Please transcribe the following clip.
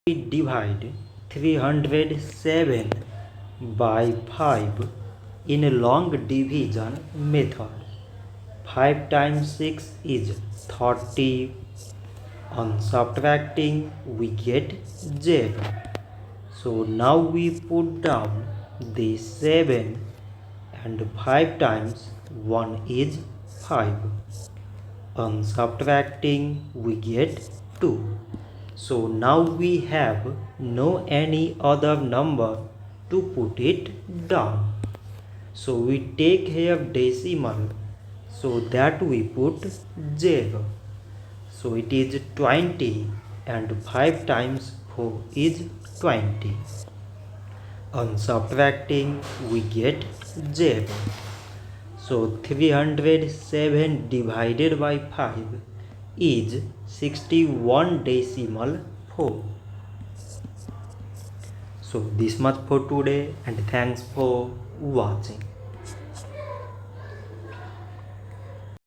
we divide 307 by 5 in a long division method. 5 times 6 is 30. On subtracting we get 0. So now we put down the 7 and 5 times 1 is 5. On subtracting we get 2. So now we have no any other number to put it down. So we take here decimal, so that we put 0. So it is 20 and 5 times 4 is 20. On subtracting we get 0. So 307 divided by 5 is 61.4. So this much for today and thanks for watching.